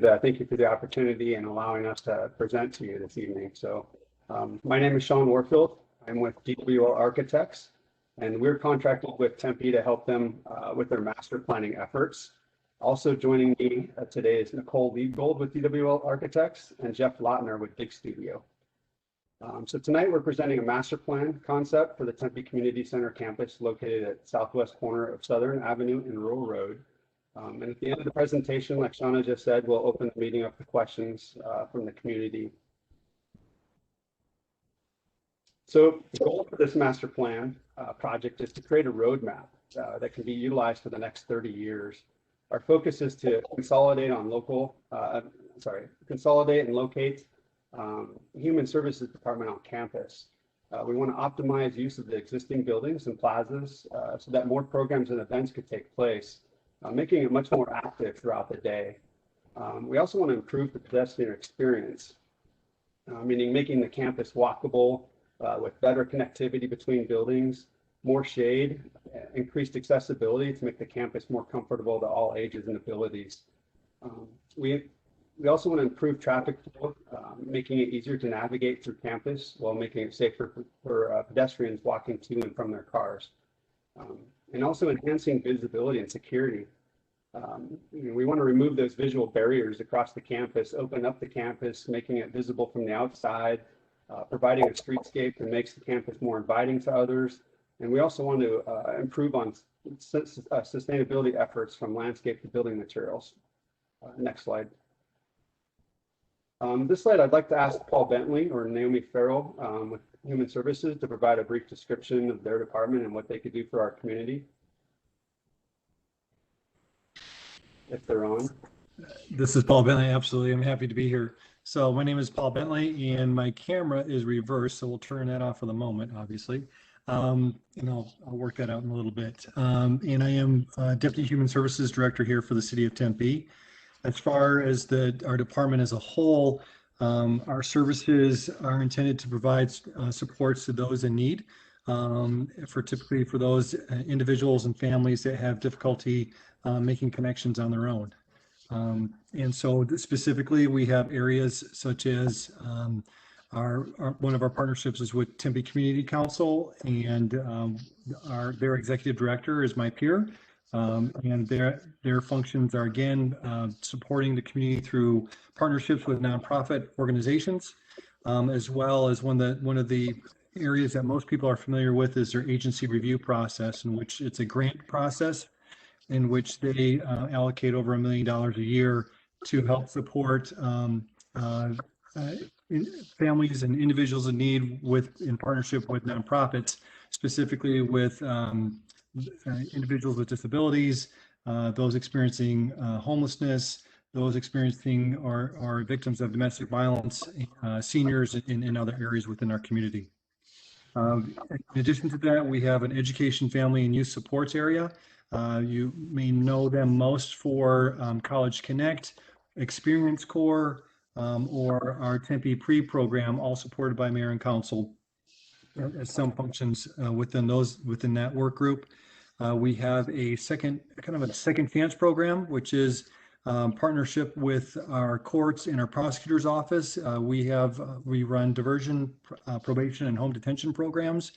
Thank you for the opportunity and allowing us to present to you this evening. So my name is Sean Warfield. I'm with DWL Architects, and we're contracted with Tempe to help them with their master planning efforts. Also joining me today is Nicole Liebgold with DWL Architects and Jeff Lautner with Big Studio. So tonight we're presenting a master plan concept for the Tempe Community Center campus located at southwest corner of Southern Avenue and Rural Road. And at the end of the presentation, like Shauna just said, we'll open the meeting up to questions from the community. So the goal for this master plan project is to create a roadmap that can be utilized for the next 30 years. Our focus is to consolidate and locate Human Services Department on campus. We want to optimize use of the existing buildings and plazas so that more programs and events could take place, making it much more active throughout the day. We also want to improve the pedestrian experience, meaning making the campus walkable with better connectivity between buildings, more shade, increased accessibility to make the campus more comfortable to all ages and abilities. We also want to improve traffic flow, making it easier to navigate through campus while making it safer for pedestrians walking to and from their cars. And also enhancing visibility and security. We want to remove those visual barriers across the campus, open up the campus, making it visible from the outside, providing a streetscape that makes the campus more inviting to others. And we also want to improve on sustainability efforts from landscape to building materials. Next slide. This slide, I'd like to ask Paul Bentley or Naomi Farrell with Human Services to provide a brief description of their department and what they could do for our community. If they're on. This is Paul Bentley. Absolutely. I'm happy to be here. So my name is Paul Bentley and my camera is reversed. So we'll turn that off for the moment, obviously. And I'll work that out in a little bit. And I am Deputy Human Services Director here for the City of Tempe. As far as our department as a whole, our services are intended to provide supports to those in need, typically for those individuals and families that have difficulty making connections on their own. And so specifically, we have areas such as one of our partnerships is with Tempe Community Council, and their executive director is my peer. And their functions are, again, supporting the community through partnerships with nonprofit organizations, as well as one of the areas that most people are familiar with is their agency review process, in which it's a grant process in which they allocate over $1 million a year to help support families and individuals in need in partnership with nonprofits, specifically with individuals with disabilities, those experiencing homelessness, those experiencing or victims of domestic violence, seniors in other areas within our community. In addition to that, we have an education, family, and youth supports area. You may know them most for College Connect, Experience Corps, or our Tempe Pre-program, all supported by Mayor and Council. As some functions within that work group. We have a second chance program, which is partnership with our courts and our prosecutor's office. We run diversion, probation, and home detention programs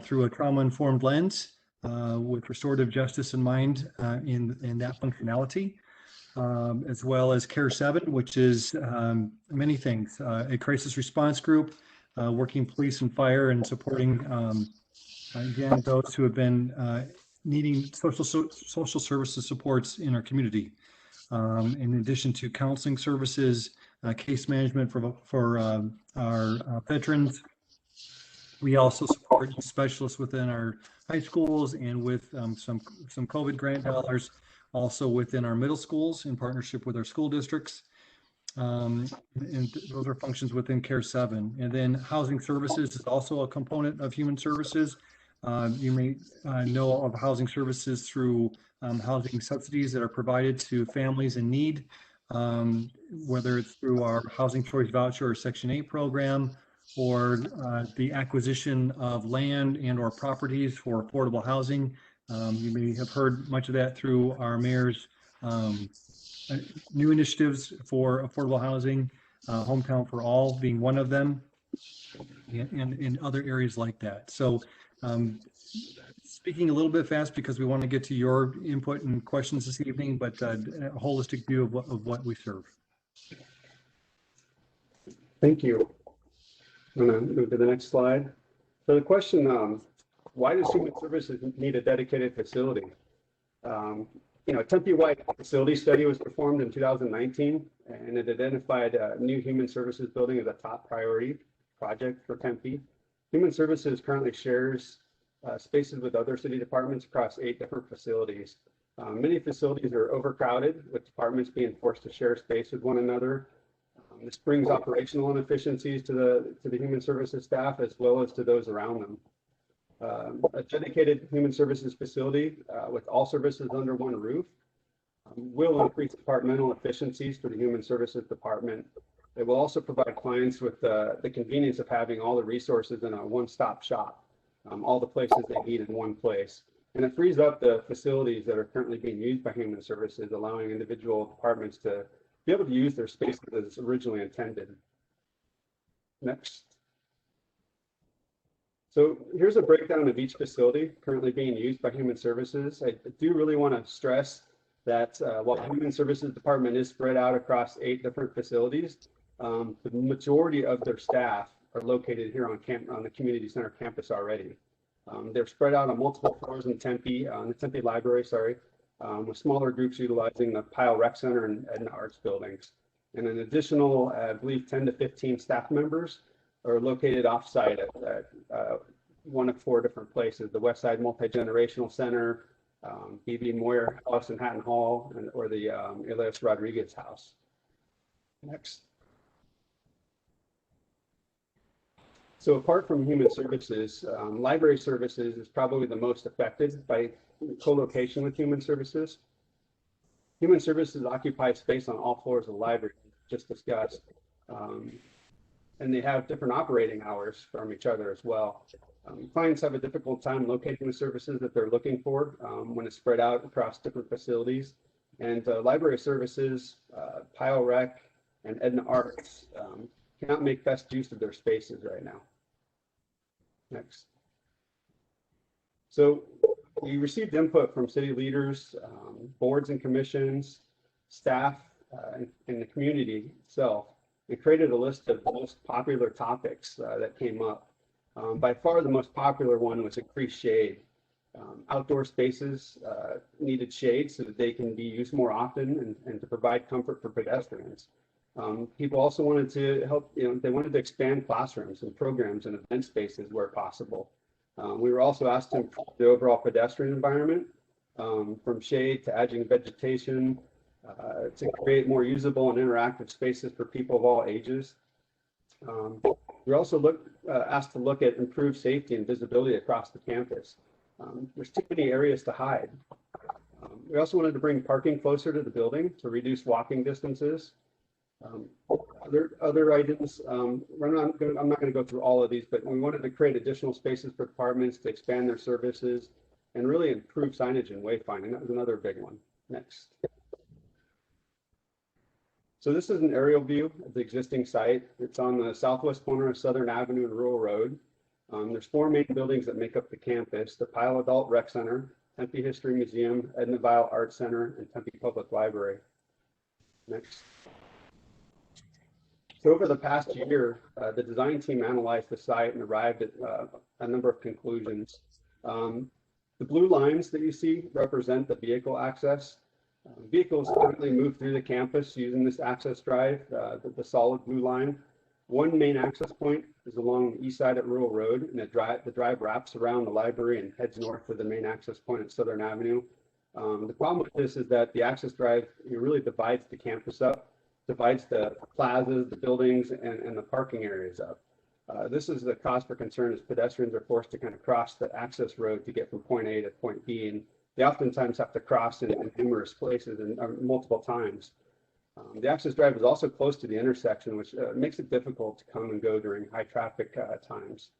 through a trauma-informed lens with restorative justice in mind in that functionality, as well as Care 7, which is many things, a crisis response group, working police and fire and supporting, again, those who have been needing social services supports in our community. In addition to counseling services, case management for our veterans. We also support specialists within our high schools and with some COVID grant dollars, also within our middle schools in partnership with our school districts. And those are functions within Care 7. And then housing services is also a component of human services. You may know of housing services through housing subsidies that are provided to families in need, whether it's through our Housing Choice Voucher or Section 8 program, or the acquisition of land and or properties for affordable housing. You may have heard much of that through our mayor's new initiatives for affordable housing, Hometown for All being one of them, and in other areas like that. So speaking a little bit fast because we want to get to your input and questions this evening, but a holistic view of what we serve. Thank you. I'm going to move to the next slide. So the question, why does Human Services need a dedicated facility? A Tempe-wide facility study was performed in 2019, and it identified a new Human Services building as a top priority project for Tempe. Human Services currently shares spaces with other city departments across 8 different facilities. Many facilities are overcrowded, with departments being forced to share space with one another. This brings operational inefficiencies to the Human Services staff as well as to those around them. A dedicated Human Services facility with all services under one roof will increase departmental efficiencies for the Human Services Department. It will also provide clients with the convenience of having all the resources in a one-stop shop, all the places they need in one place. And it frees up the facilities that are currently being used by Human Services, allowing individual departments to be able to use their spaces as originally intended. Next. So here's a breakdown of each facility currently being used by Human Services. I do really want to stress that while Human Services Department is spread out across 8 different facilities, the majority of their staff are located here on the community center campus already. They're spread out on multiple floors in Tempe, on the Tempe Library, with smaller groups utilizing the Pyle Rec Center and Arts buildings. And an additional, I believe, 10 to 15 staff members are located offsite at one of 4 different places: the Westside Multi-Generational Center, B.B. Moyer House in Hatton Hall, or the Elias Rodriguez House. Next. So apart from Human Services, Library Services is probably the most affected by co-location with Human Services. Human Services occupies space on all floors of the library, just discussed, and they have different operating hours from each other as well. Clients have a difficult time locating the services that they're looking for when it's spread out across different facilities. And Library Services, Pyle Rec, and Edna Arts cannot make best use of their spaces right now. Next. So we received input from city leaders, boards and commissions, staff, and the community itself. We created a list of the most popular topics that came up. By far the most popular one was increased shade. Outdoor spaces needed shade so that they can be used more often and to provide comfort for pedestrians. People also wanted to help, they wanted to expand classrooms and programs and event spaces where possible. We were also asked to improve the overall pedestrian environment, from shade to adding vegetation, to create more usable and interactive spaces for people of all ages. We also asked to look at improved safety and visibility across the campus. There's too many areas to hide. We also wanted to bring parking closer to the building to reduce walking distances. Other items, I'm not going to go through all of these, but we wanted to create additional spaces for departments to expand their services and really improve signage and wayfinding. That was another big one. Next. So this is an aerial view of the existing site. It's on the southwest corner of Southern Avenue and Rural Road. There's 4 main buildings that make up the campus: the Pyle Adult Rec Center, Tempe History Museum, Edna Vial Art Center, and Tempe Public Library. Next. So over the past year, the design team analyzed the site and arrived at a number of conclusions. The blue lines that you see represent the vehicle access. Vehicles currently move through the campus using this access drive, the solid blue line. One main access point is along the east side at Rural Road, and the drive wraps around the library and heads north to the main access point at Southern Avenue. The problem with this is that the access drive really divides the campus up, divides the plazas, the buildings, and the parking areas up. This is the cause for concern as pedestrians are forced to kind of cross the access road to get from point A to point B, and they oftentimes have to cross in numerous places and multiple times. The access drive is also close to the intersection, which makes it difficult to come and go during high traffic times.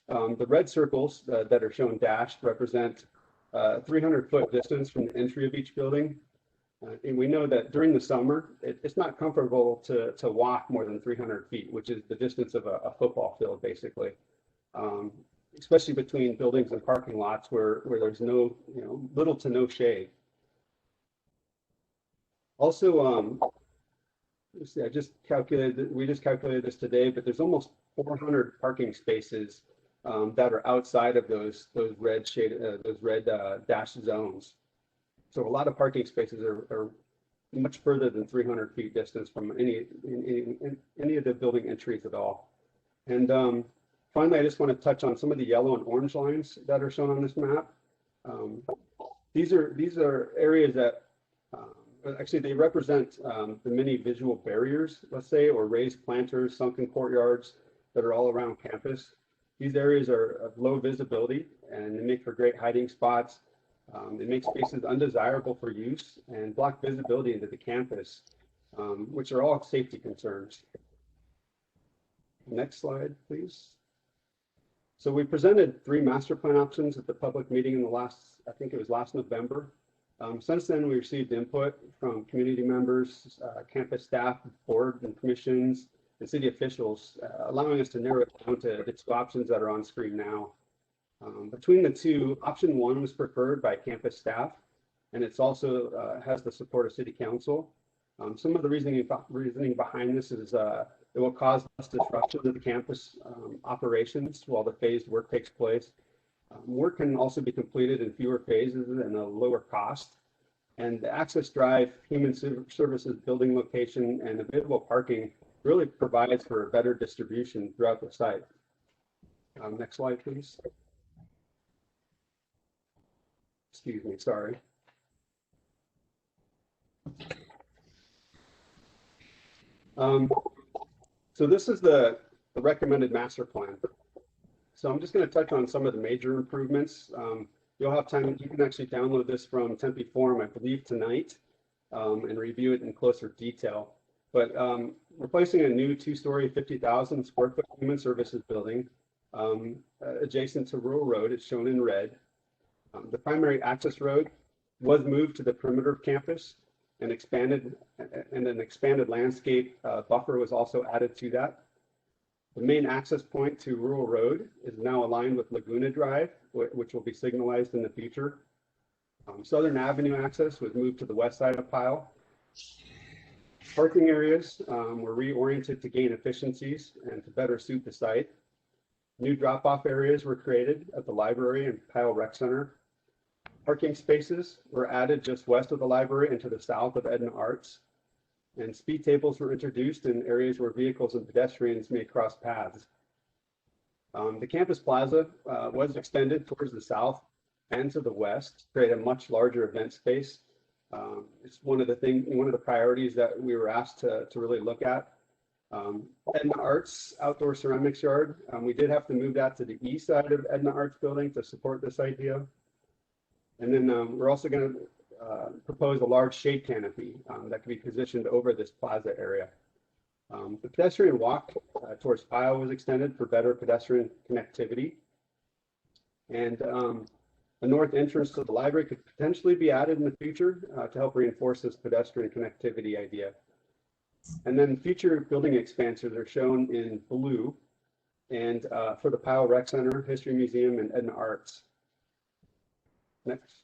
The red circles that are shown dashed represent 300-foot distance from the entry of each building. And we know that during the summer, it's not comfortable to walk more than 300 feet, which is the distance of a football field, basically. Especially between buildings and parking lots where there's no, little to no shade. Also, let's see, we just calculated this today, but there's almost 400 parking spaces that are outside of those red dashed zones. So a lot of parking spaces are much further than 300 feet distance from any of the building entries at all. And finally, I just want to touch on some of the yellow and orange lines that are shown on this map. These are areas that actually they represent the many visual barriers, let's say, or raised planters, sunken courtyards that are all around campus. These areas are of low visibility and they make for great hiding spots. They make spaces undesirable for use and block visibility into the campus, which are all safety concerns. Next slide, please. So we presented 3 master plan options at the public meeting in I think it was last November. Since then, we received input from community members, campus staff, board and commissions, and city officials, allowing us to narrow it down to the 2 options that are on screen now. Between the 2, option 1 was preferred by campus staff, and it's also has the support of city council. Some of the reasoning behind this is it will cause less disruption to the campus operations while the phased work takes place. Work can also be completed in fewer phases and a lower cost. And the access drive, human services building location, and available parking really provides for a better distribution throughout the site. Next slide, please. Excuse me, sorry. So this is the recommended master plan. So I'm just going to touch on some of the major improvements. You'll have time, you can actually download this from Tempe Forum, I believe tonight, and review it in closer detail. But replacing a new 2-story, 50,000 square foot human services building adjacent to Rural Road, it's shown in red. The primary access road was moved to the perimeter of campus and an expanded landscape buffer was also added to that. The main access point to Rural Road is now aligned with Laguna Drive, which will be signalized in the future. Southern Avenue access was moved to the west side of Pyle. Parking areas were reoriented to gain efficiencies and to better suit the site. New drop-off areas were created at the library and Pyle Rec Center. Parking spaces were added just west of the library and to the south of Edna Arts. And speed tables were introduced in areas where vehicles and pedestrians may cross paths. The campus plaza was extended towards the south and to the west to create a much larger event space. It's one of the priorities that we were asked to really look at. Edna Arts Outdoor Ceramics Yard, we did have to move that to the east side of Edna Arts building to support this idea. And then we're also going to propose a large shade canopy that can be positioned over this plaza area. The pedestrian walk towards Pyle was extended for better pedestrian connectivity. And a north entrance to the library could potentially be added in the future to help reinforce this pedestrian connectivity idea. And then future building expansions are shown in blue, and for the Pyle Rec Center, History Museum, and Edna Arts. Next.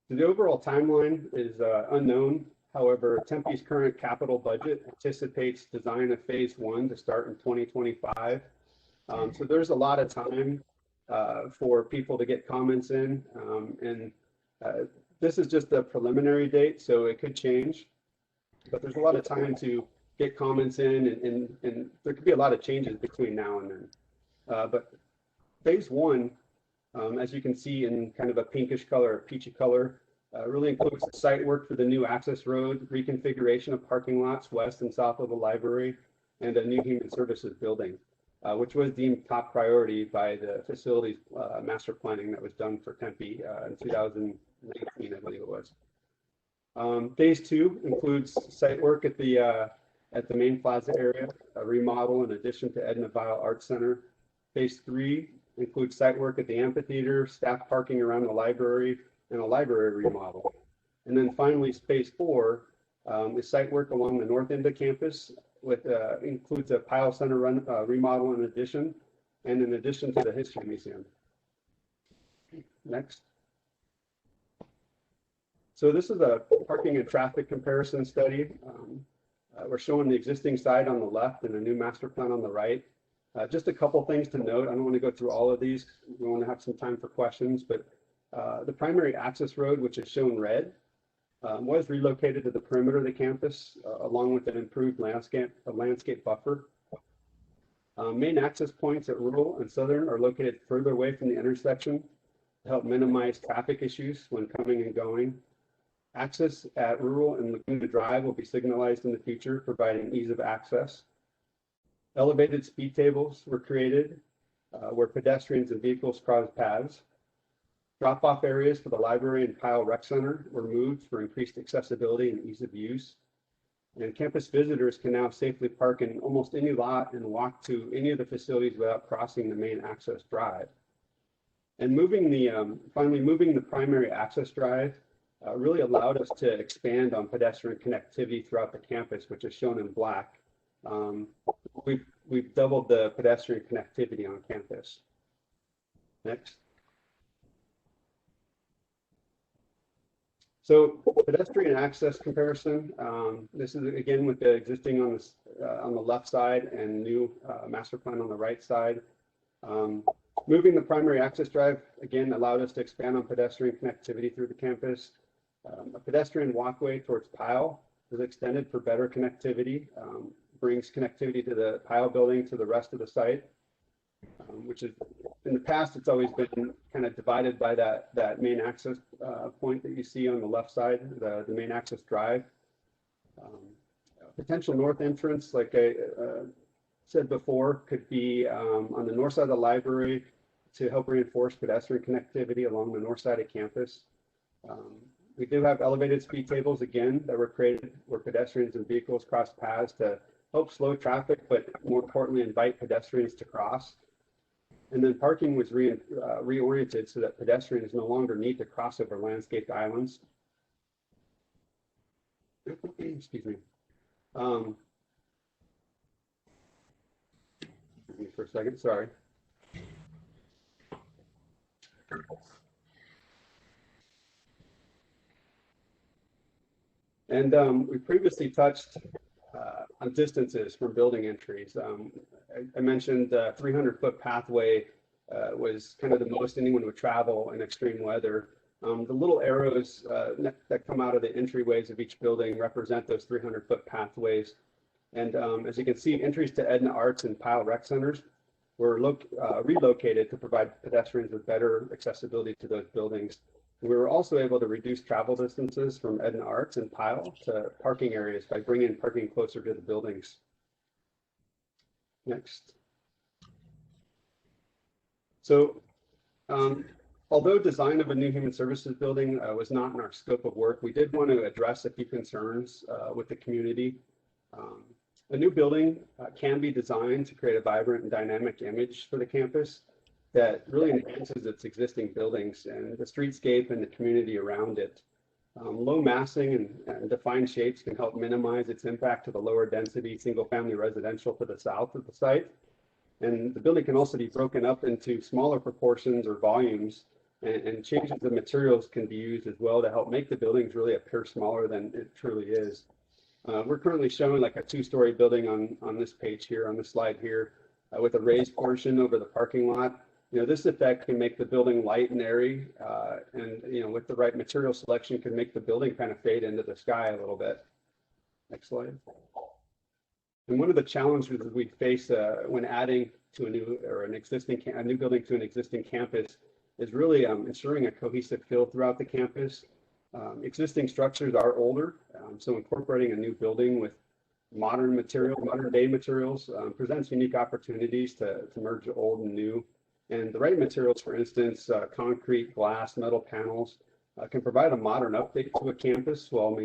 So the overall timeline is unknown. However, Tempe's current capital budget anticipates design of phase 1 to start in 2025. So there's a lot of time for people to get comments in. This is just a preliminary date, so it could change. But there's a lot of time to get comments in, and there could be a lot of changes between now and then. But phase 1, as you can see in kind of a pinkish color, a peachy color, really includes the site work for the new access road, reconfiguration of parking lots west and south of the library, and a new human services building, which was deemed top priority by the facilities master planning that was done for Tempe in 2019, I believe it was. Phase 2 includes site work at the main plaza area, a remodel in addition to Edna Vile Arts Center. Phase 3 includes site work at the amphitheater, staff parking around the library, and a library remodel. And then finally, phase 4 is site work along the north end of campus with includes a Pyle Center remodel in addition to the History Museum. Next. So this is a parking and traffic comparison study. We're showing the existing site on the left and a new master plan on the right. Just a couple things to note. I don't want to go through all of these. We want to have some time for questions, but the primary access road, which is shown red, was relocated to the perimeter of the campus, along with an improved landscape buffer. Main access points at Rural and Southern are located further away from the intersection to help minimize traffic issues when coming and going. Access at Rural and Laguna Drive will be signalized in the future, providing ease of access. Elevated speed tables were created where pedestrians and vehicles cross paths. Drop-off areas for the library and Pyle Rec Center were moved for increased accessibility and ease of use. And campus visitors can now safely park in almost any lot and walk to any of the facilities without crossing the main access drive. And finally moving the primary access drive really allowed us to expand on pedestrian connectivity throughout the campus, which is shown in black. We've doubled the pedestrian connectivity on campus. Next. So pedestrian access comparison. This is again with the existing on the left side and new master plan on the right side. Moving the primary access drive again allowed us to expand on pedestrian connectivity through the campus. A pedestrian walkway towards Pyle was extended for better connectivity, brings connectivity to the Pyle building to the rest of the site, which is in the past it's always been kind of divided by that main access point that you see on the left side, the main access drive. Potential north entrance, like I said before, could be on the north side of the library to help reinforce pedestrian connectivity along the north side of campus. We do have elevated speed tables again that were created where pedestrians and vehicles cross paths to help slow traffic, but more importantly, invite pedestrians to cross. And then parking was reoriented so that pedestrians no longer need to cross over landscaped islands. Excuse me. Give me for a second, sorry. And we previously touched on distances from building entries. I mentioned 300-foot pathway was kind of the most anyone would travel in extreme weather. The little arrows that come out of the entryways of each building represent those 300-foot pathways. And as you can see, entries to Edna Arts and Pyle Rec Centers were relocated to provide pedestrians with better accessibility to those buildings. We were also able to reduce travel distances from Edna Arts and Pyle to parking areas by bringing parking closer to the buildings. Next. So, although design of a new human services building was not in our scope of work, we did want to address a few concerns with the community. A new building can be designed to create a vibrant and dynamic image for the campus that really enhances its existing buildings and the streetscape and the community around it. Low massing and defined shapes can help minimize its impact to the lower density single-family residential to the south of the site. And the building can also be broken up into smaller proportions or volumes, and changes of materials can be used as well to help make the buildings really appear smaller than it truly is. We're currently showing like a 2-story building on this page here, on this slide here, with a raised portion over the parking lot. You know, this effect can make the building light and airy, and you know, with the right material selection, can make the building kind of fade into the sky a little bit. Next slide. And one of the challenges that we face when adding to a new building to an existing campus is really ensuring a cohesive feel throughout the campus. Existing structures are older, so incorporating a new building with modern day materials presents unique opportunities to merge old and new. And the right materials, for instance, concrete, glass, metal panels, can provide a modern update to a campus while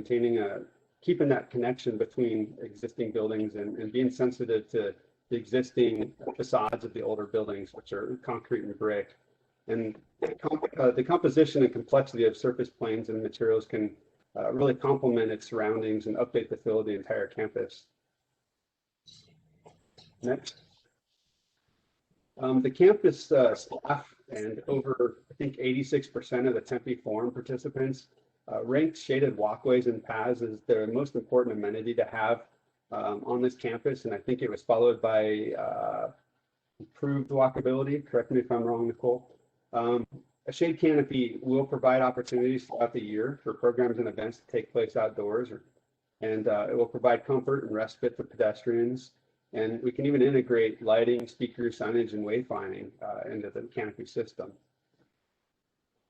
keeping that connection between existing buildings and being sensitive to the existing facades of the older buildings, which are concrete and brick. And the composition and complexity of surface planes and materials can really complement its surroundings and update the feel of the entire campus. Next. The campus staff and over, I think, 86% of the Tempe Forum participants ranked shaded walkways and paths as the most important amenity to have on this campus. And I think it was followed by improved walkability. Correct me if I'm wrong, Nicole. A shade canopy will provide opportunities throughout the year for programs and events to take place outdoors, and it will provide comfort and respite for pedestrians. And we can even integrate lighting, speakers, signage, and wayfinding into the canopy system.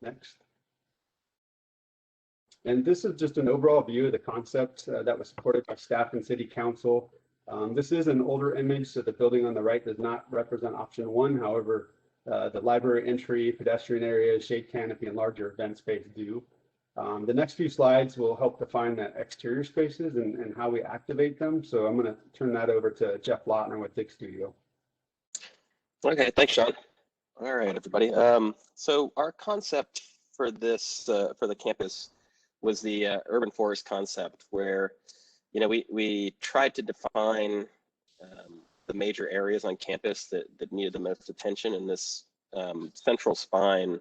Next. And this is just an overall view of the concept that was supported by staff and city council. This is an older image, so the building on the right does not represent option one. However, the library entry, pedestrian areas, shade canopy, and larger event space do. The next few slides will help define the exterior spaces and how we activate them. So I'm going to turn that over to Jeff Lautner with Dig Studio. Okay, thanks, Sean. All right, everybody. So our concept for this, for the campus was the urban forest concept, where, you know, we tried to define the major areas on campus that needed the most attention. In this central spine,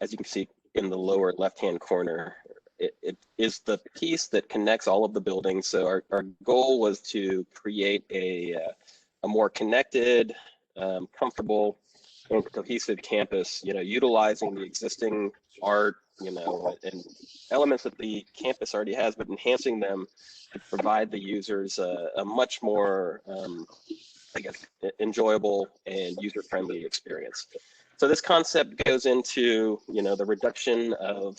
as you can see in the lower left-hand corner, it is the piece that connects all of the buildings. So our goal was to create a more connected, comfortable, and cohesive campus, you know, utilizing the existing art, you know, and elements that the campus already has, but enhancing them to provide the users a much more, I guess, enjoyable and user-friendly experience. So this concept goes into, you know, the reduction of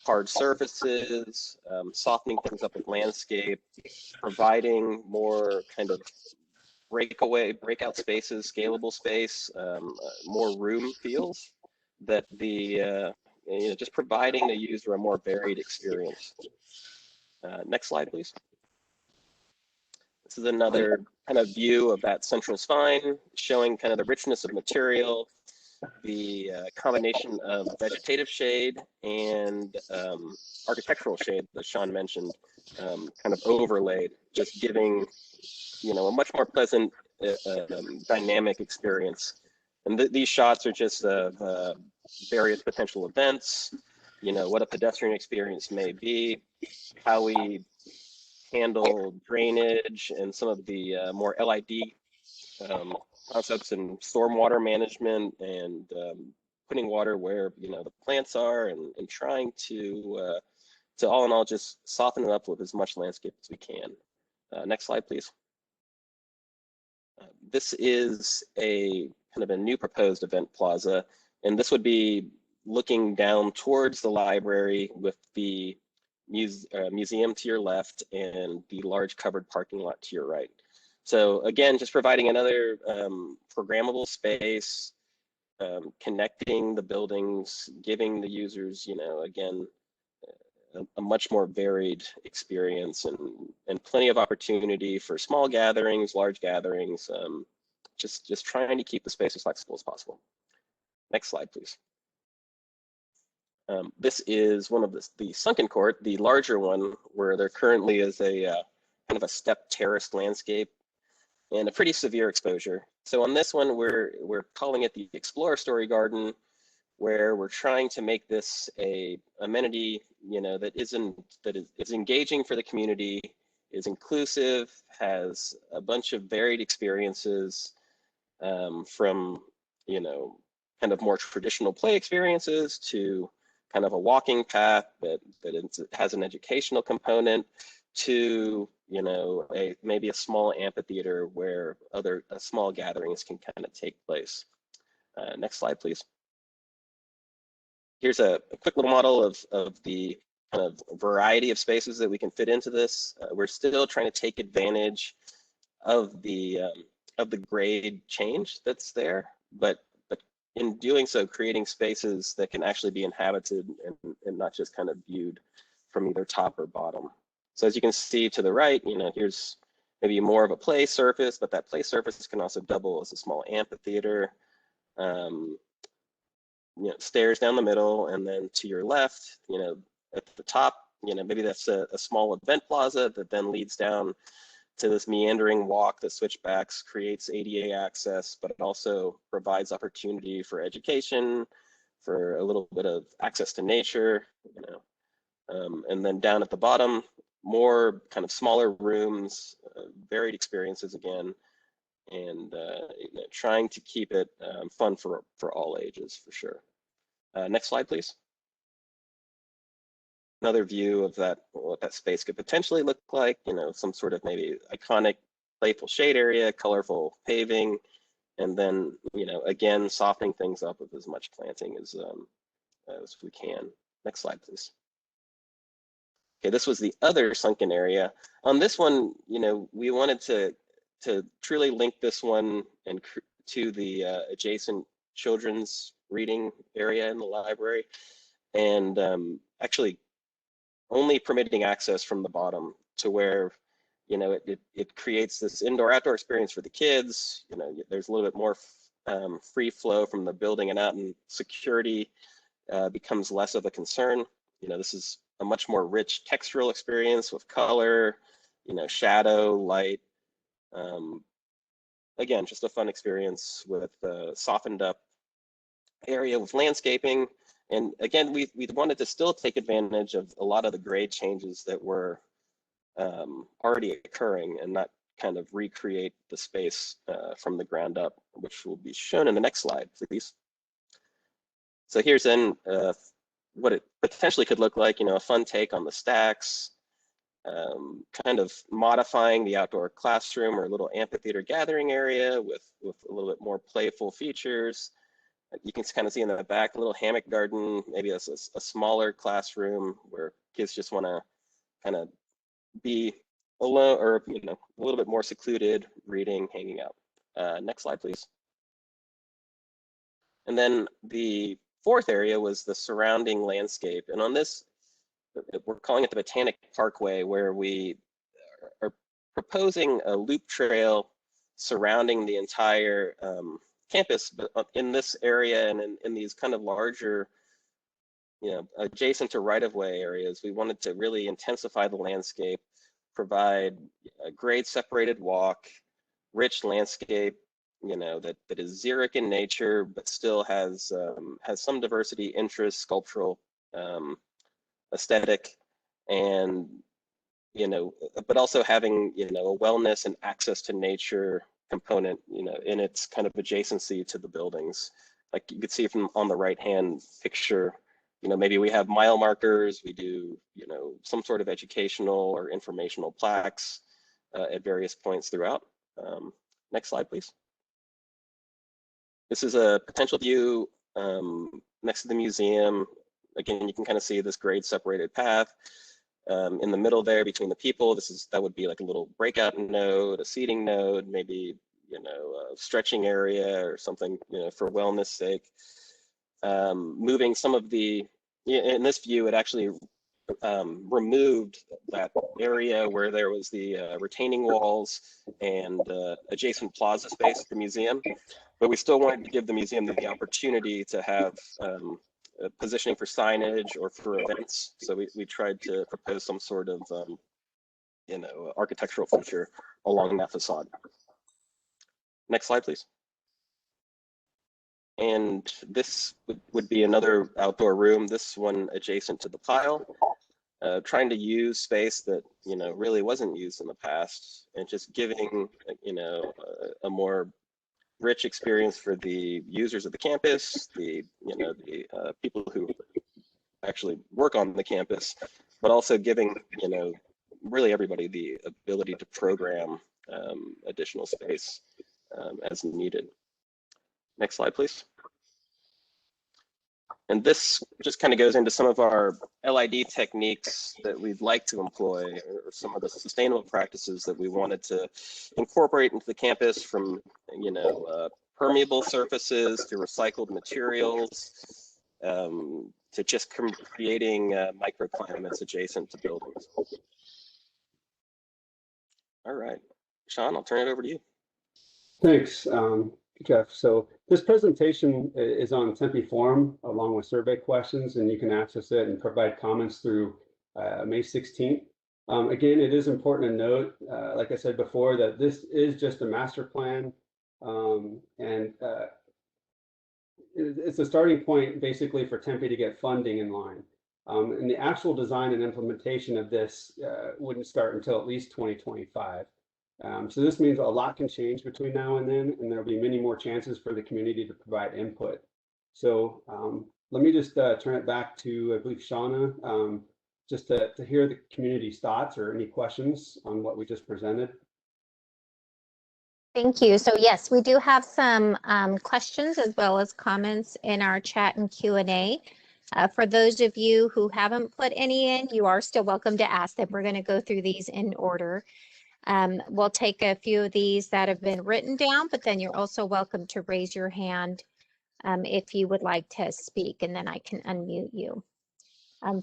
hard surfaces, softening things up with landscape, providing more kind of breakout spaces, scalable space, more room feels that the, you know, just providing the user a more varied experience. Next slide, please. This is another kind of view of that central spine, showing kind of the richness of material, the combination of vegetative shade and architectural shade that Sean mentioned, kind of overlaid, just giving, you know, a much more pleasant dynamic experience. And these shots are just of various potential events, you know, what a pedestrian experience may be, how we handle drainage and some of the more LID concepts in stormwater management and putting water where, you know, the plants are, and trying to all in all just soften it up with as much landscape as we can. Next slide, please. This is a kind of a new proposed event plaza, and this would be looking down towards the library with the museum to your left and the large covered parking lot to your right. So again, just providing another programmable space, connecting the buildings, giving the users, you know, again, a much more varied experience, and plenty of opportunity for small gatherings, large gatherings, just trying to keep the space as flexible as possible. Next slide, please. This is one of the sunken court, the larger one, where there currently is a kind of a step terraced landscape and a pretty severe exposure. So on this one, we're calling it the Explorer Story Garden, where we're trying to make this a amenity, you know, that is engaging for the community, is inclusive, has a bunch of varied experiences, from, you know, kind of more traditional play experiences to kind of a walking path that has an educational component, to, you know, maybe a small amphitheater where other small gatherings can kind of take place. Next slide, please. Here's a quick little model of the kind of variety of spaces that we can fit into this. We're still trying to take advantage of the grade change that's there, but in doing so, creating spaces that can actually be inhabited and not just kind of viewed from either top or bottom. So as you can see to the right, you know, here's maybe more of a play surface, but that play surface can also double as a small amphitheater. stairs down the middle, and then to your left, at the top, maybe that's a small event plaza that then leads down to this meandering walk that switchbacks, creates ADA access, but it also provides opportunity for education, for a little bit of access to nature, and then down at the bottom, more kind of smaller rooms, varied experiences again, and trying to keep it fun for all ages, for sure. Next slide, please. Another view of that, what that space could potentially look like, some sort of maybe iconic, playful shade area, colorful paving, and then, again, softening things up with as much planting as we can. Next slide, please. Okay, this was the other sunken area. On this one, we wanted to truly link this one and to the adjacent children's reading area in the library, and actually only permitting access from the bottom to where, it creates this indoor-outdoor experience for the kids. There's a little bit more free flow from the building and out, and security becomes less of a concern. This is a much more rich textural experience with color, shadow, light. Again, just a fun experience with softened up area with landscaping. And again, we wanted to still take advantage of a lot of the grade changes that were already occurring and not kind of recreate the space from the ground up, which will be shown in the next slide, please. So here's then what it potentially could look like, a fun take on the stacks, kind of modifying the outdoor classroom or little amphitheater gathering area with a little bit more playful features. You can kind of see in the back a little hammock garden, maybe a smaller classroom where kids just want to kind of be alone, or a little bit more secluded, reading, hanging out. Next slide, please. And then the fourth area was the surrounding landscape, and on this, we're calling it the Botanic Parkway, where we are proposing a loop trail surrounding the entire campus, but in this area and in these kind of larger, adjacent to right-of-way areas, we wanted to really intensify the landscape, provide a grade separated walk, rich landscape, that is xeric in nature, but still has some diversity, interest, sculptural, aesthetic, and but also having a wellness and access to nature component, in its kind of adjacency to the buildings. Like you could see from on the right-hand picture, maybe we have mile markers, we do, some sort of educational or informational plaques at various points throughout. Next slide, please. This is a potential view next to the museum. Again, you can kind of see this grade separated path. In the middle there between the people, that would be like a little breakout node, a seating node, maybe, a stretching area or something, for wellness sake. Moving some of the, in this view, it actually removed that area where there was the retaining walls and adjacent plaza space at the museum, but we still wanted to give the museum the opportunity to have positioning for signage or for events. So we tried to propose some sort of architectural feature along that facade. Next slide, please. And this would be another outdoor room, this one adjacent to the pile, trying to use space that really wasn't used in the past, and just giving a more rich experience for the users of the campus, the people who actually work on the campus, but also giving really everybody the ability to program additional space as needed. Next slide, please. And this just kind of goes into some of our LID techniques that we'd like to employ, or some of the sustainable practices that we wanted to incorporate into the campus, from permeable surfaces to recycled materials, to just creating microclimates adjacent to buildings. All right, Sean, I'll turn it over to you. Thanks. Jeff. So this presentation is on Tempe Forum along with survey questions, and you can access it and provide comments through May 16th. Again, it is important to note, like I said before, that this is just a master plan, and it's a starting point basically for Tempe to get funding in line. And the actual design and implementation of this wouldn't start until at least 2025. So this means a lot can change between now and then, and there'll be many more chances for the community to provide input. So let me just turn it back to, I believe, Shauna, just to hear the community's thoughts or any questions on what we just presented. Thank you. So yes, we do have some questions as well as comments in our chat and Q&A. For those of you who haven't put any in, you are still welcome to ask them. We're going to go through these in order. We'll take a few of these that have been written down, but then you're also welcome to raise your hand if you would like to speak, and then I can unmute you.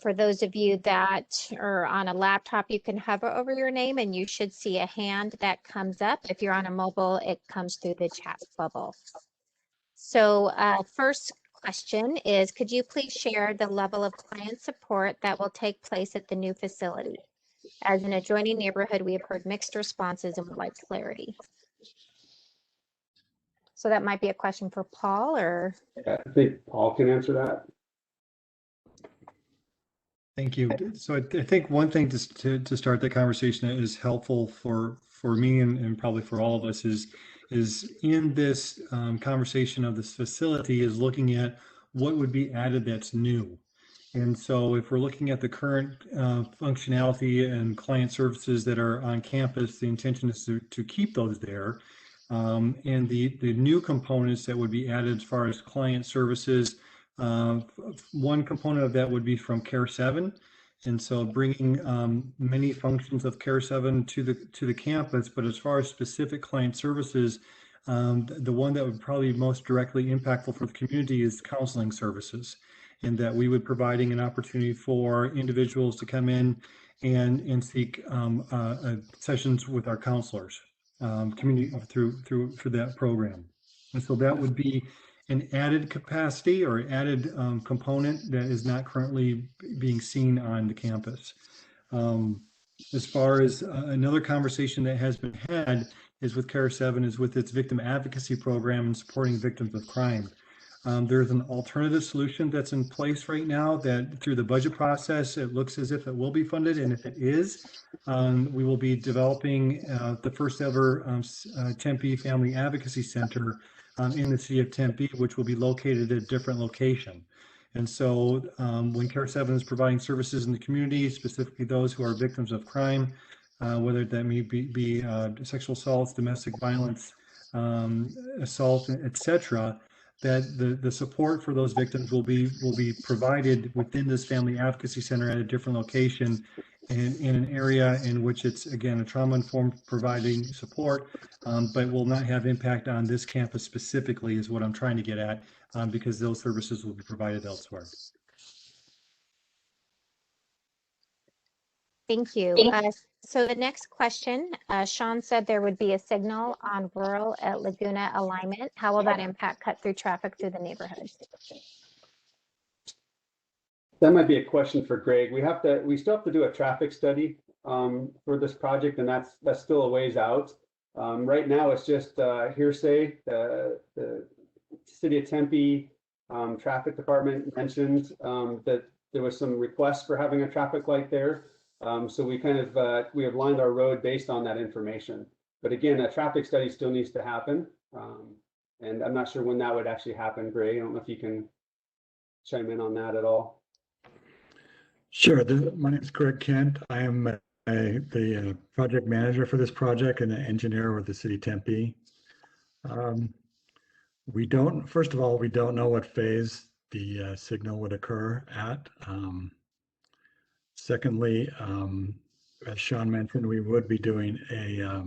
For those of you that are on a laptop, you can hover over your name and you should see a hand that comes up. If you're on a mobile, it comes through the chat bubble. So first question is, could you please share the level of client support that will take place at the new facility? As an adjoining neighborhood, we have heard mixed responses and would like clarity. So that might be a question for Paul, or? Yeah, I think Paul can answer that. Thank you. So I think one thing to start the conversation that is helpful for me and probably for all of us is in this conversation of this facility is looking at what would be added that's new. And so if we're looking at the current functionality and client services that are on campus, the intention is to keep those there. And the new components that would be added as far as client services, one component of that would be from Care 7. And so bringing many functions of Care 7 to the campus, but as far as specific client services, the one that would probably be most directly impactful for the community is counseling services, in that we would providing an opportunity for individuals to come in and seek sessions with our counselors, community through that program. And so that would be an added capacity or added component that is not currently being seen on the campus. As far as another conversation that has been had is with Care 7 is with its victim advocacy program and supporting victims of crime. There's an alternative solution that's in place right now that through the budget process, it looks as if it will be funded. And if it is, we will be developing the first ever Tempe Family Advocacy Center in the city of Tempe, which will be located at a different location. And so when Care 7 is providing services in the community, specifically those who are victims of crime, whether that may be sexual assaults, domestic violence, assault, etc., that the support for those victims will be provided within this family advocacy center at a different location in an area in which it's, again, a trauma-informed providing support, but will not have impact on this campus specifically is what I'm trying to get at, because those services will be provided elsewhere. Thank you. So the next question, Sean said there would be a signal on rural at Laguna Alignment. How will that impact cut through traffic through the neighborhood? That might be a question for Greg. We still have to do a traffic study for this project, and that's still a ways out. Right now, it's just hearsay. The city of Tempe traffic department mentioned that there was some requests for having a traffic light there. So we kind of we have lined our road based on that information. But again, a traffic study still needs to happen, and I'm not sure when that would actually happen. Greg, I don't know if you can chime in on that at all. Sure. My name is Greg Kent. I am the project manager for this project and the engineer with the city of Tempe. First of all, we don't know what phase the signal would occur at. Secondly, as Sean mentioned, we would be doing a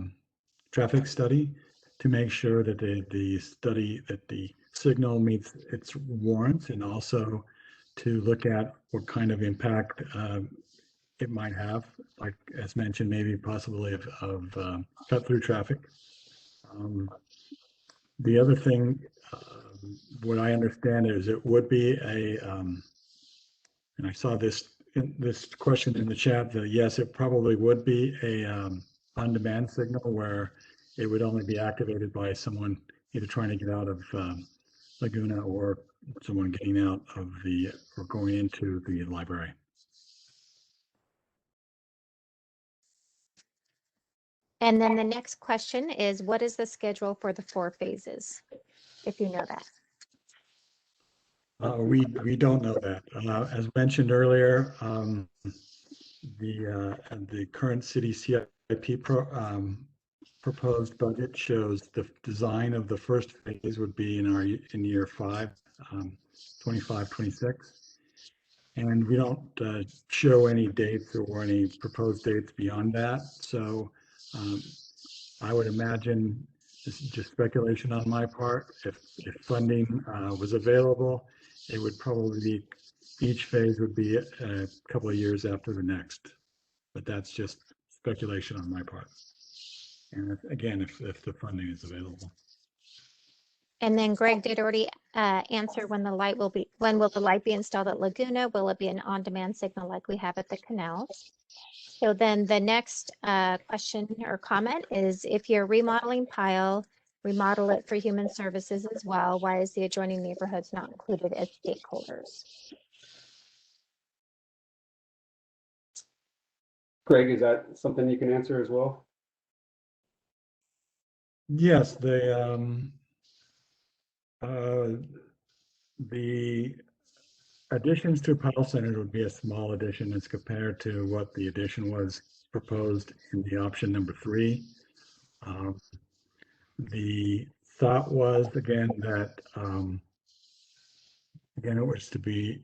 traffic study to make sure that the signal meets its warrants, and also to look at what kind of impact it might have, like as mentioned, maybe possibly of cut through traffic. The other thing, what I understand is it would be a, and I saw this question in the chat, that yes, it probably would be a on-demand signal where it would only be activated by someone either trying to get out of Laguna or someone getting out of or going into the library. And then the next question is, what is the schedule for the 4 phases, if you know that? We don't know that. As mentioned earlier, the current city CIP proposed budget shows the design of the first phase would be in year 5, 25, 26. And we don't show any dates or any proposed dates beyond that. So I would imagine, this is just speculation on my part, if funding was available, it would probably be, each phase would be a couple of years after the next. But that's just speculation on my part. And again, if the funding is available. And then Greg did already answer when the light will be, when will the light be installed at Laguna? Will it be an on-demand signal like we have at the canals? So then the next question or comment is, if you're remodeling Pile, remodel it for human services as well. Why is the adjoining neighborhoods not included as stakeholders? Greg, is that something you can answer as well? Yes, the additions to Powell Center would be a small addition as compared to what the addition was proposed in the option number 3. The thought was again that it was to be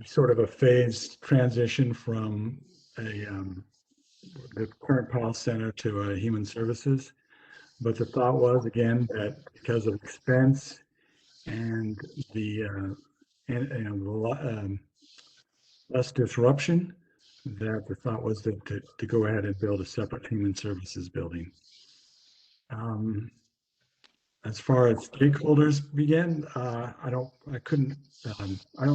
sort of a phased transition from the current Powell Center to human services. But the thought was again that because of expense and the less disruption, that the thought was to go ahead and build a separate human services building. As far as stakeholders begin, I don't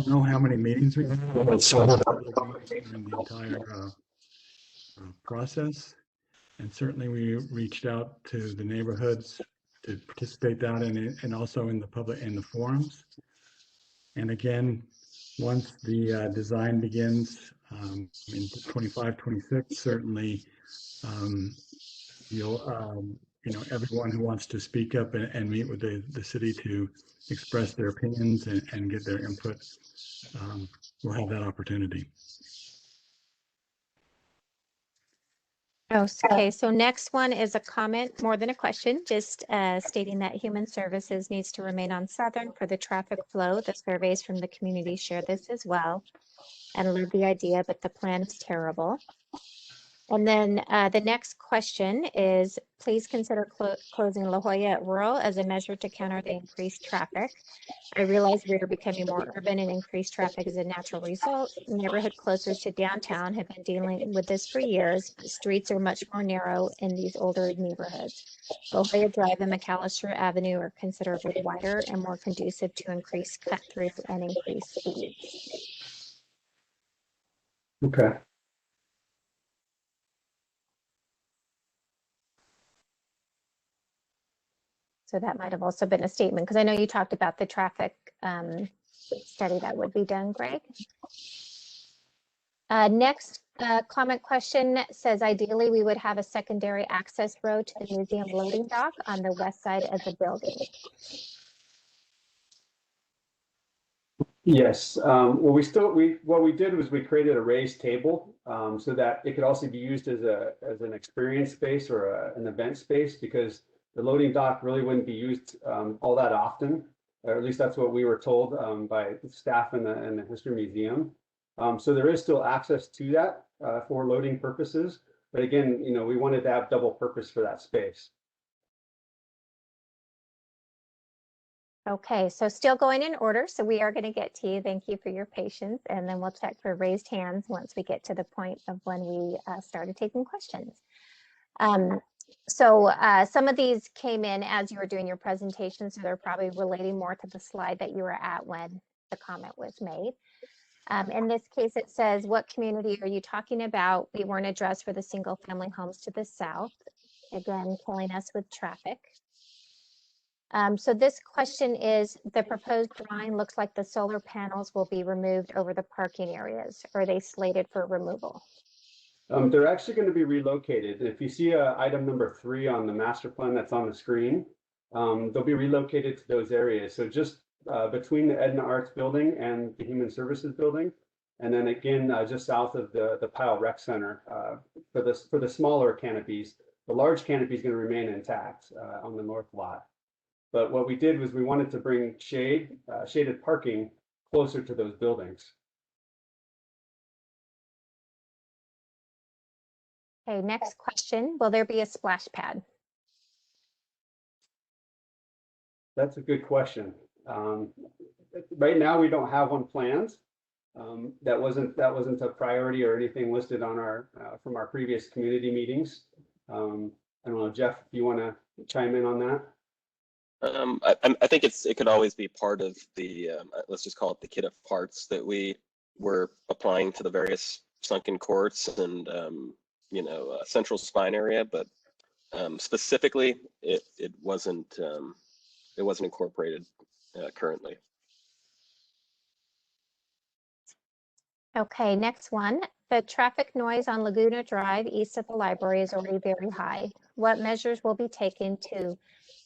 know how many meetings we had in the entire process. And certainly we reached out to the neighborhoods to participate that and also in the public, in the forums. And again, once the design begins in 25, 26, certainly everyone who wants to speak up and meet with the city to express their opinions and get their input will have that opportunity. Okay, so next one is a comment more than a question, just stating that human services needs to remain on Southern for the traffic flow. The surveys from the community share this as well. And I love the idea, but the plan is terrible. And then the next question is, please consider closing La Jolla at Rural as a measure to counter the increased traffic. I realize we are becoming more urban and increased traffic is a natural result. Neighborhood closest to downtown have been dealing with this for years. Streets are much more narrow in these older neighborhoods. La Jolla Drive and McAllister Avenue are considerably wider and more conducive to increased cut through and increased speeds. Okay. So that might have also been a statement, because I know you talked about the traffic study that would be done, Greg. Next comment question says, ideally, we would have a secondary access road to the museum loading dock on the west side of the building. Yes. What we did was we created a raised table so that it could also be used as an experience space or an event space, because the loading dock really wouldn't be used all that often, or at least that's what we were told by staff in the History Museum. So there is still access to that for loading purposes. But again, we wanted to have double purpose for that space. Okay, so still going in order. So we are going to get to you. Thank you for your patience. And then we'll check for raised hands once we get to the point of when we started taking questions. So some of these came in as you were doing your presentation, so they're probably relating more to the slide that you were at when the comment was made. In this case, it says, what community are you talking about? We weren't addressed for the single family homes to the south. Again, killing us with traffic. So this question is, the proposed drawing looks like the solar panels will be removed over the parking areas. Are they slated for removal? They're actually going to be relocated. If you see item number 3 on the master plan that's on the screen, they'll be relocated to those areas. So just between the Edna Arts building and the Human Services building, and then again just south of the Pyle Rec Center for the smaller canopies. The large canopy is going to remain intact on the north lot. But what we did was we wanted to bring shaded parking closer to those buildings. Okay, next question. Will there be a splash pad? That's a good question. Right now, we don't have one planned. That wasn't a priority or anything listed on our from our previous community meetings. I don't know, Jeff, if you want to chime in on that. I think it could always be part of the let's just call it the kit of parts that we were applying to the various sunken courts and central spine area, but specifically it wasn't incorporated currently. Okay, next one. The traffic noise on Laguna Drive east of the library is already very high. What measures will be taken to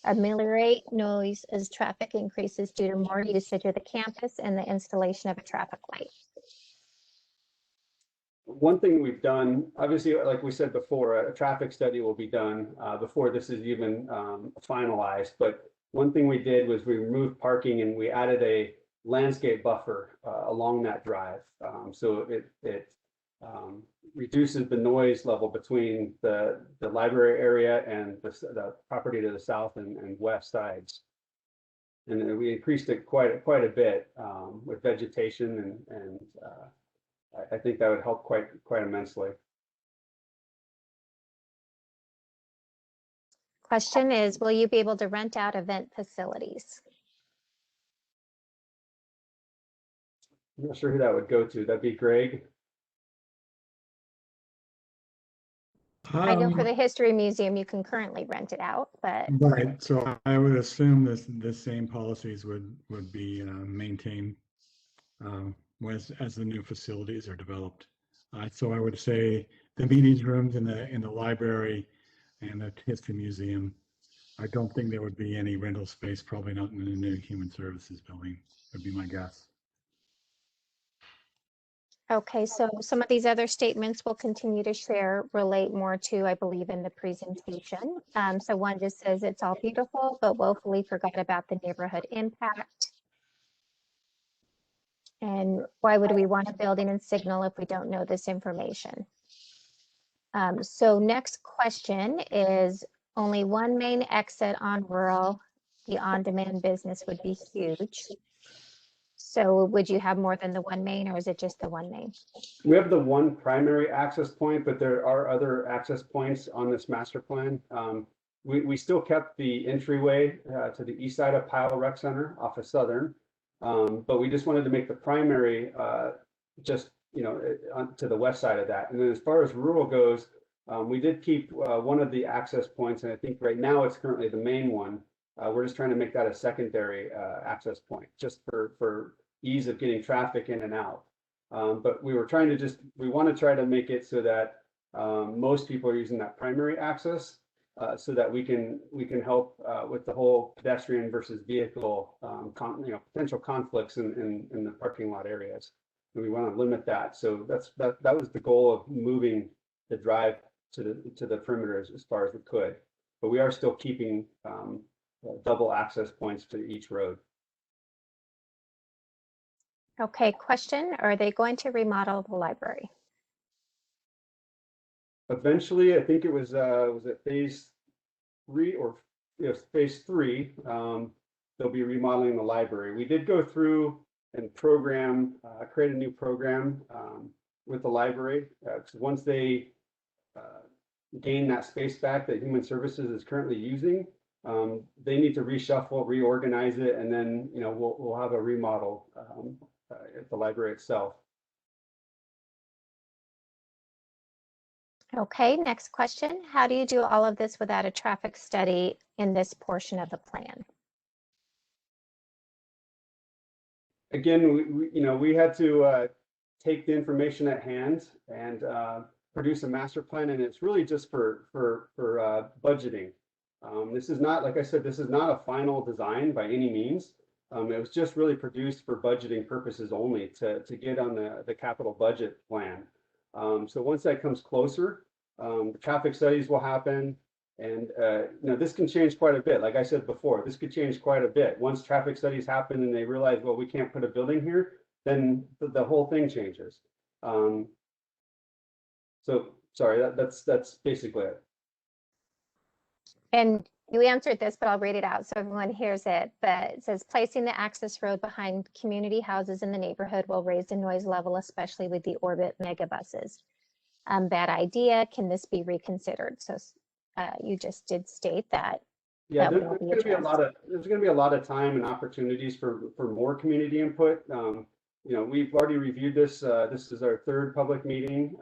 ameliorate noise as traffic increases due to more usage of the campus and the installation of a traffic light? One thing we've done, obviously, like we said before, a traffic study will be done before this is even finalized. But one thing we did was we removed parking and we added a landscape buffer along that drive. So it reduces the noise level between the library area and the property to the south and west sides. And we increased it quite a bit with vegetation and I think that would help quite immensely. Question is, will you be able to rent out event facilities? I'm not sure who that would go to. That'd be Greg. I know for the History Museum, you can currently rent it out, but. Right, so I would assume the same policies would be maintained as the new facilities are developed. So I would say the meetings rooms in the library and the History Museum, I don't think there would be any rental space, probably not in the new Human Services building, would be my guess. Okay, so some of these other statements we'll continue to share relate more to, I believe, in the presentation. So one just says it's all beautiful, but woefully forgot about the neighborhood impact. And why would we want a building and signal if we don't know this information? So next question is, only one main exit on rural, the on-demand business would be huge. So would you have more than the one main, or is it just the one main? We have the one primary access point, but there are other access points on this master plan. We still kept the entryway to the east side of Pyle Rec Center off of Southern, but we just wanted to make the primary just to the west side of that. And then as far as rural goes, we did keep one of the access points, and I think right now it's currently the main one. We're just trying to make that a secondary access point, just for ease of getting traffic in and out. But we want to try to make it so that most people are using that primary access, so that we can help with the whole pedestrian versus vehicle potential conflicts in the parking lot areas. And we want to limit that. So that was the goal of moving the drive to the perimeters as far as we could. But we are still keeping double access points to each road. Okay, question, are they going to remodel the library? Eventually, I think it was it phase 3 or phase 3, they'll be remodeling the library. We did go through and create a new program with the library. Once they gain that space back that Human Services is currently using. They need to reshuffle, reorganize it, and then we'll have a remodel at the library itself. Okay, next question. How do you do all of this without a traffic study in this portion of the plan? Again, we had to take the information at hand and produce a master plan, and it's really just for budgeting. This is not, like I said, this is not a final design by any means. It was just really produced for budgeting purposes only to get on the capital budget plan. So once that comes closer, the traffic studies will happen, and this can change quite a bit. Like I said before, this could change quite a bit. Once traffic studies happen and they realize, well, we can't put a building here, then the whole thing changes. So sorry, that's basically it. And you answered this, but I'll read it out so everyone hears it. But it says, placing the access road behind community houses in the neighborhood will raise the noise level, especially with the Orbit megabuses. Bad idea. Can this be reconsidered? So you just did state that. Yeah, there's going to be a lot of time and opportunities for more community input. We've already reviewed this. This is our third public meeting,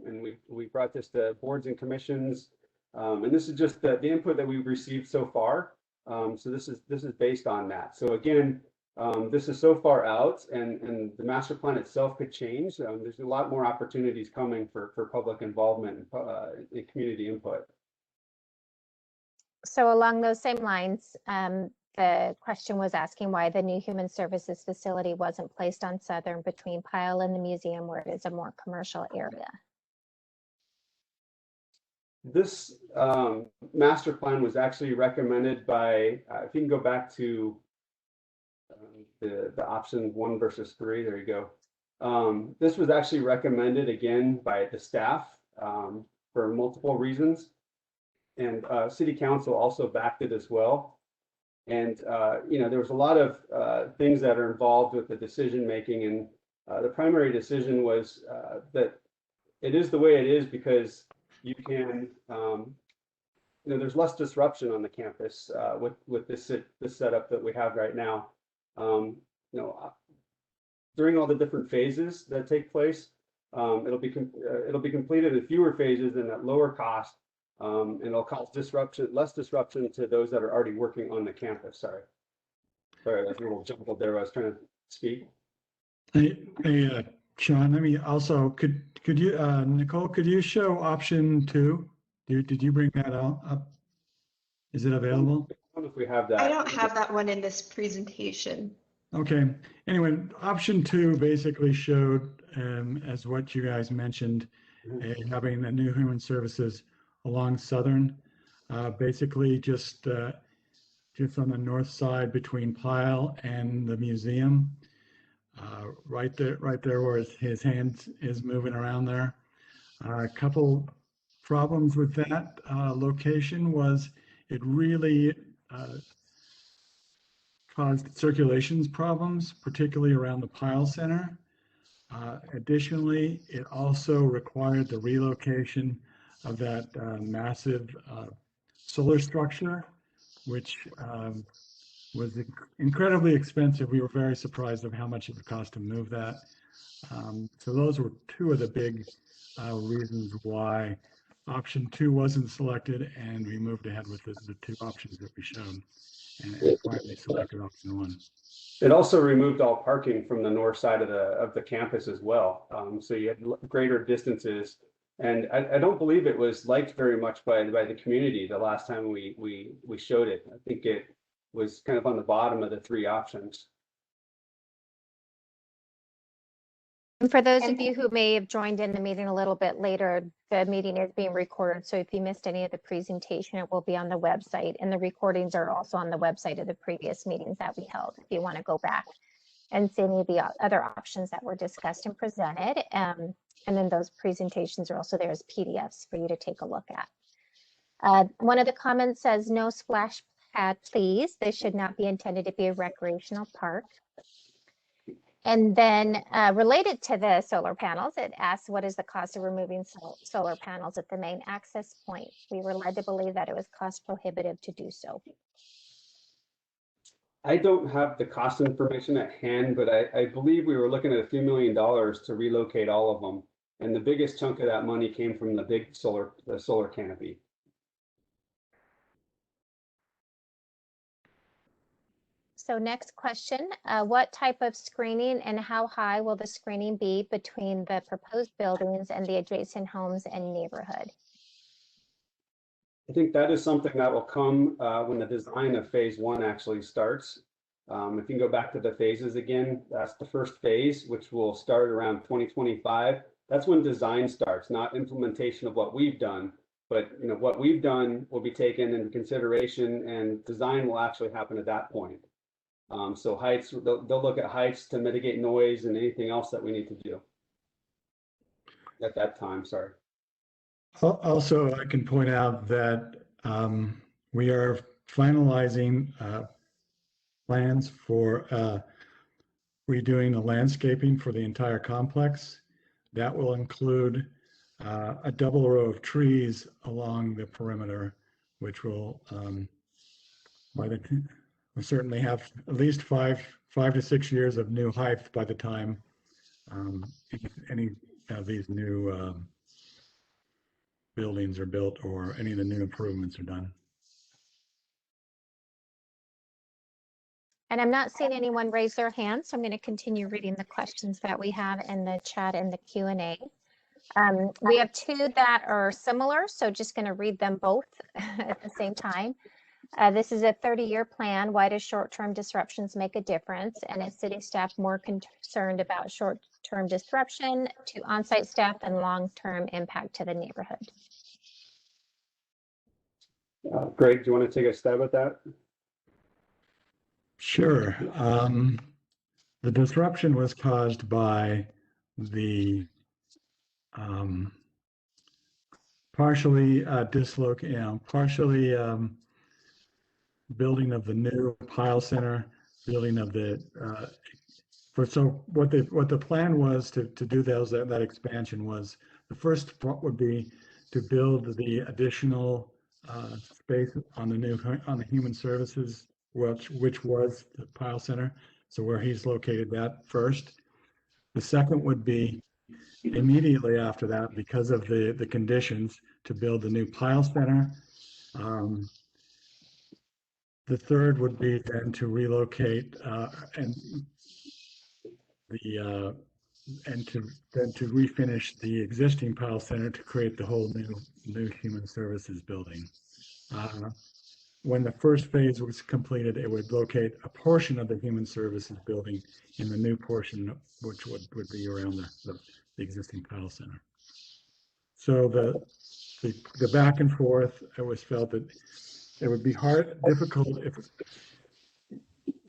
and we brought this to boards and commissions. And this is just the input that we've received so far. So this is based on that. So again, this is so far out, and the master plan itself could change. There's a lot more opportunities coming for public involvement and community input. So along those same lines, the question was asking why the new Human Services facility wasn't placed on Southern between Pyle and the museum, where it is a more commercial area. This master plan was actually recommended by, if you can go back to the option 1 versus 3, there you go. This was actually recommended again by the staff for multiple reasons. And City Council also backed it as well. And, there was a lot of things that are involved with the decision making. And the primary decision was that it is the way it is because you can, there's less disruption on the campus with this setup that we have right now. During all the different phases that take place, it'll be completed in fewer phases and at lower cost. And it'll cause less disruption to those that are already working on the campus. Sorry, that's a little jumbled there. I was trying to speak. Hey, Sean, let me also, could you, Nicole, could you show option 2? Did you bring that up? Is it available? I don't know if we have that. I don't have that one in this presentation. Okay. Anyway, option 2 basically showed, as what you guys mentioned, having the new Human Services along Southern, basically just on the north side between Pyle and the museum, right there where his hand is moving around there. A couple problems with that location was it really caused circulations problems, particularly around the Pyle Center. Additionally, it also required the relocation of that massive solar structure, which was incredibly expensive. We were very surprised of how much it would cost to move that. So those were 2 of the big reasons why option 2 wasn't selected, and we moved ahead with the 2 options that we showed, and finally selected option 1. It also removed all parking from the north side of the campus as well. So you had greater distances. And I don't believe it was liked very much by the community the last time we showed it. I think it was kind of on the bottom of the 3 options. And for those of you who may have joined in the meeting a little bit later, the meeting is being recorded. So if you missed any of the presentation, it will be on the website. And the recordings are also on the website of the previous meetings that we held, if you want to go back and see any of the other options that were discussed and presented. And then those presentations are also there as PDFs for you to take a look at. One of the comments says, no splash pad, please. This should not be intended to be a recreational park. And then related to the solar panels, it asks, what is the cost of removing solar panels at the main access point? We were led to believe that it was cost prohibitive to do so. I don't have the cost information at hand, but I believe we were looking at a few $1,000,000 to relocate all of them. And the biggest chunk of that money came from the solar canopy. So next question, what type of screening and how high will the screening be between the proposed buildings and the adjacent homes and neighborhood? I think that is something that will come when the design of phase 1 actually starts. If you can go back to the phases again, that's the first phase, which will start around 2025. That's when design starts, not implementation of what we've done, but what we've done will be taken into consideration, and design will actually happen at that point. So heights, they'll look at heights to mitigate noise and anything else that we need to do at that time. Sorry. Also, I can point out that we are finalizing plans for redoing the landscaping for the entire complex. That will include a double row of trees along the perimeter, which will we'll certainly have at least five to 6 years of new height by the time any of these new buildings are built or any of the new improvements are done. And I'm not seeing anyone raise their hand, so I'm going to continue reading the questions that we have in the chat and the Q&A. We have two that are similar, so just going to read them both at the same time. This is a 30-year plan. Why does short-term disruptions make a difference? And is city staff more concerned about short-term disruption to on-site staff than long-term impact to the neighborhood? Greg, do you want to take a stab at that? Sure. The disruption was caused by the partially building of the new pile center, building of the so what the plan was to do that expansion was, the first part would be to build the additional space on the human services, which was the pile center. So where he's located that first. The second would be immediately after that, because of the conditions, to build the new pile center. The third would be then to relocate and to refinish the existing pile center to create the whole new human services building. When the first phase was completed, it would locate a portion of the human services building in the new portion, which would be around the existing pile center. So the back and forth, it was felt that it would be difficult if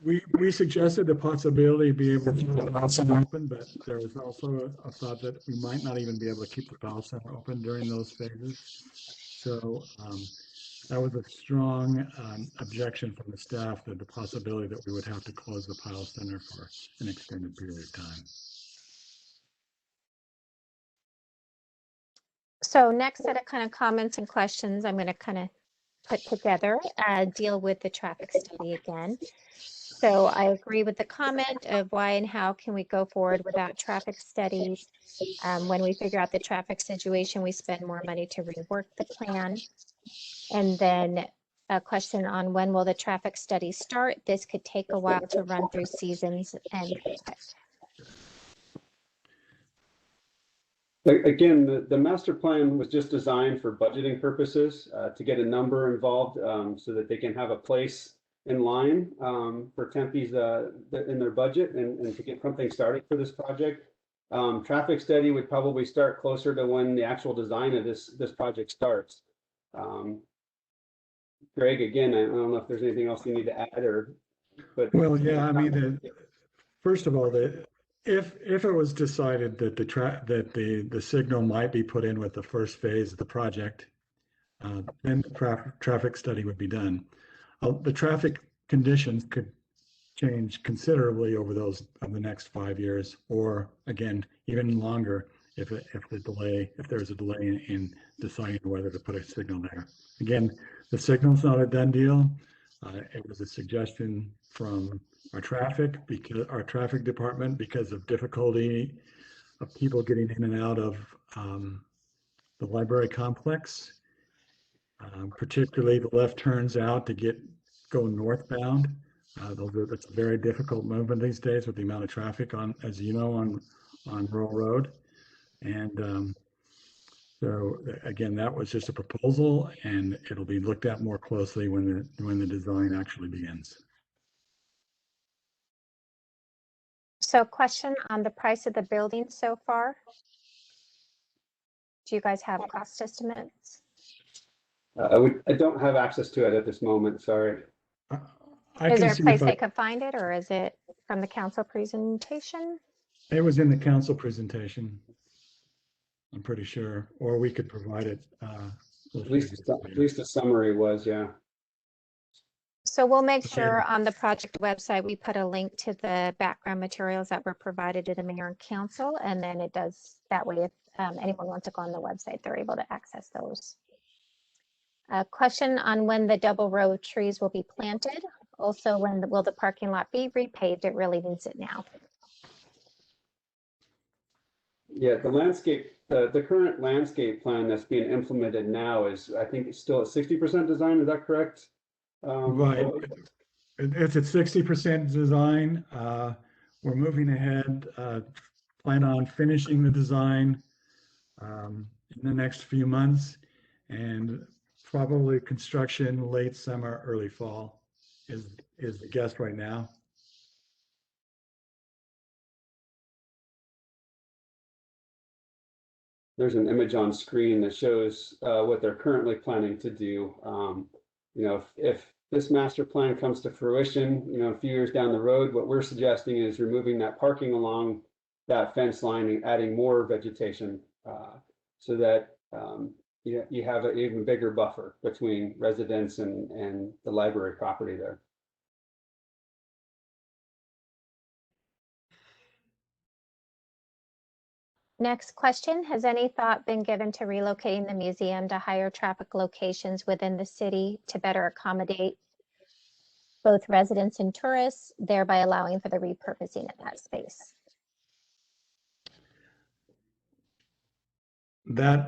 we suggested the possibility of being able to keep the pile center open, but there was also a thought that we might not even be able to keep the pile center open during those phases. So that was a strong objection from the staff, that the possibility that we would have to close the pile center for an extended period of time. So next set of kind of comments and questions I'm going to kind of put together, deal with the traffic study again. So I agree with the comment of why and how can we go forward without traffic studies. When we figure out the traffic situation, we spend more money to rework the plan. And then a question on when will the traffic study start? This could take a while to run through seasons and protect. Again, the master plan was just designed for budgeting purposes, to get a number involved, so that they can have a place in line for Tempe's in their budget, and to get something started for this project. Traffic study would probably start closer to when the actual design of this project starts. Greg, again, I don't know if there's anything else you need to add, but well, yeah, I mean, first of all, if it was decided that the signal might be put in with the first phase of the project, then the traffic study would be done. The traffic conditions could change considerably over those of the next 5 years, or again, even longer if there's a delay in deciding whether to put a signal there. Again, the signal's not a done deal. It was a suggestion from our traffic department because of difficulty of people getting in and out of the library complex, particularly the left turns out to go northbound. That's a very difficult movement these days with the amount of traffic on, as you know, on Rural Road. And so again, that was just a proposal, and it'll be looked at more closely when the design actually begins. So question on the price of the building so far. Do you guys have cost estimates? I don't have access to it at this moment, sorry. Is there a place they could find it, or is it from the council presentation? It was in the council presentation, I'm pretty sure, or we could provide it. At least the summary was, yeah. So we'll make sure on the project website, we put a link to the background materials that were provided to the mayor and council. And then it does that way. If anyone wants to go on the website, they're able to access those. A question on when the double row trees will be planted. Also, will the parking lot be repaved? It really needs it now. Yeah, the current landscape plan that's being implemented now is, I think it's still at 60% design, is that correct? Right, it's at 60% design. We're moving ahead, plan on finishing the design in the next few months, and probably construction late summer, early fall is the guess right now. There's an image on screen that shows what they're currently planning to do. You know, if this master plan comes to fruition, you know, a few years down the road, what we're suggesting is removing that parking along that fence line and adding more vegetation so that you have an even bigger buffer between residents and the library property there. Next question, has any thought been given to relocating the museum to higher traffic locations within the city to better accommodate both residents and tourists, thereby allowing for the repurposing of that space? That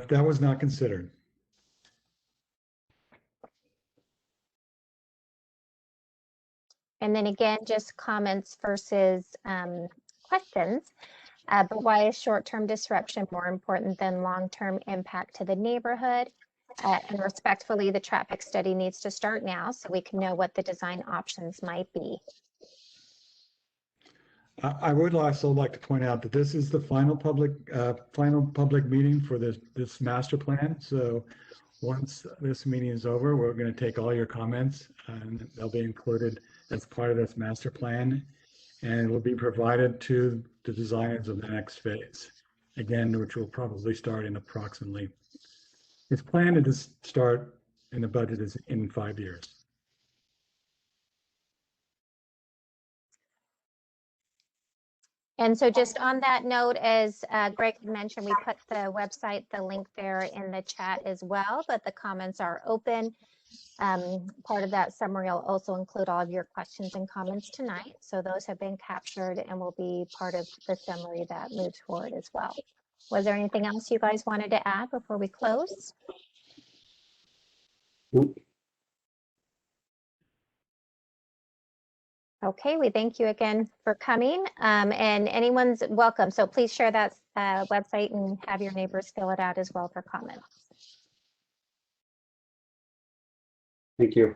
was not considered. And then again, just comments versus questions. But why is short-term disruption more important than long-term impact to the neighborhood? And respectfully, the traffic study needs to start now so we can know what the design options might be. I would also like to point out that this is the final public meeting for this master plan. So once this meeting is over, we're going to take all your comments and they'll be included as part of this master plan, and it will be provided to the designers of the next phase, again, which will probably start in approximately, it's planned to start in the budget is in 5 years. And so just on that note, as Greg mentioned, we put the website, the link there in the chat as well, but the comments are open. Part of that summary will also include all of your questions and comments tonight. So those have been captured and will be part of the summary that moves forward as well. Was there anything else you guys wanted to add before we close? Okay, we thank you again for coming, and anyone's welcome. So please share that website and have your neighbors fill it out as well for comments. Thank you.